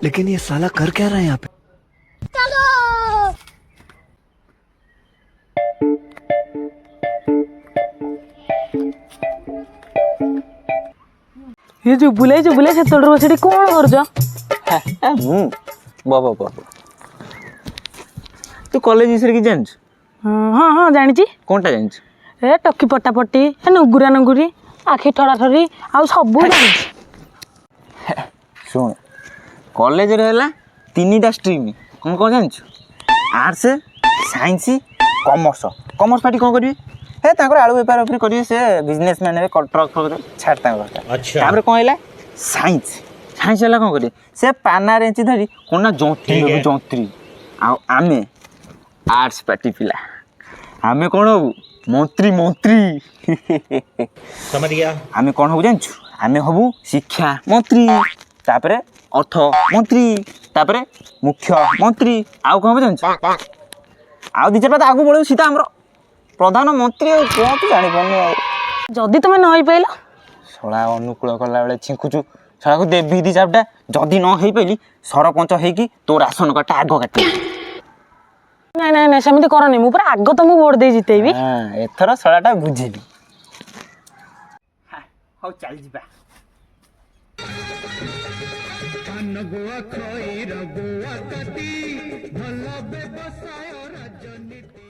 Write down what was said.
लेकिन ये साला कर क्या रहा है यहाँ पे? ये जो बुले से तोड़ बसड़ी कौन कर जा ମୁଁ ବାବା ବାବା ତୁ କଲେଜ ବିଷୟରେ କିଛି ଜାଣିଛୁ? हाँ हाँ जानी କ'ଣଟା ଜାଣିଛୁ? ए टकी पट्टापट्टी ए नुगुरा नुगुरी आखि ठड़ा ठरी आउ सब जानी ଶୁଣ କଲେଜରେ ହେଲା 3ଟା ଷ୍ଟ୍ରିମ୍ କ'ଣ କ'ଣ ଜାଣିଛୁ? Arts science commerce commerce party କ'ଣ କରିବେ? ହେ ତାଙ୍କର ଆଳୁ ବେପାର ଉପରେ କରିବେ, ସେ ବିଜନେସ୍ ମ୍ୟାନ୍ ହେବେ, ଟ୍ରକ୍ ଫକ୍ ଛାଡ଼ ତାଙ୍କ କଥା। ତାପରେ କ'ଣ ହେଲା ସାଇନ୍ସ ସାଇନ୍ସ ହେଲା କ'ଣ କରିବେ? ସେ ପାନା ରେଞ୍ଚି ଧରି କ'ଣ ନା ଯନ୍ତ୍ରୀ ହେବୁ ଯନ୍ତ୍ରୀ। ଆଉ ଆମେ ଆର୍ଟ୍ସ ପାର୍ଟି ପିଲା ଆମେ କ'ଣ ହବୁ? ମନ୍ତ୍ରୀ ମନ୍ତ୍ରୀ ଆମେ କ'ଣ ହବୁ ଜାଣିଛୁ? ଆମେ ହବୁ ଶିକ୍ଷା ମନ୍ତ୍ରୀ, ତାପରେ ଅର୍ଥ ମନ୍ତ୍ରୀ, ତାପରେ ମୁଖ୍ୟମନ୍ତ୍ରୀ, ଆଉ କ'ଣ ହବ ଜାଣିଛୁ? ଆଉ 2-4 ପାଦ ଆଗକୁ ବଢ଼ିବୁ ସିଧା ଆମର ପ୍ରଧାନମନ୍ତ୍ରୀ। ଆଉ କ'ଣ ତୁ ଜାଣିପାରୁନୁ? ଆଉ जदि तुम न हो पाइल ଶଳା ଅନୁକୂଳ କଲାବେଳେ ଛିଙ୍କୁଛୁ, ଶଳାକୁ ଦେବି 2-4ଟା। ଯଦି ନ ହେଇପାରିଲି ସରପଞ୍ଚ ହେଇକି ତୋ ରାସନ କାର୍ଡଟା ଆଗ କାଟିବି। ନାଇଁ ନାଇଁ ନାଇଁ ସେମିତି କରନି, ମୁଁ ପୁରା ଆଗ ତମକୁ ଭୋଟ ଦେଇ ଜିତେଇବି। ଏଥର ଶଳାଟା ବୁଝିଲି। ହଉ ଚାଲିଯିବା। ଗୋଆ ଖଇର ଗୋଆ କାଟି ଭଲ ବ୍ୟବସାୟ ରାଜନୀତି।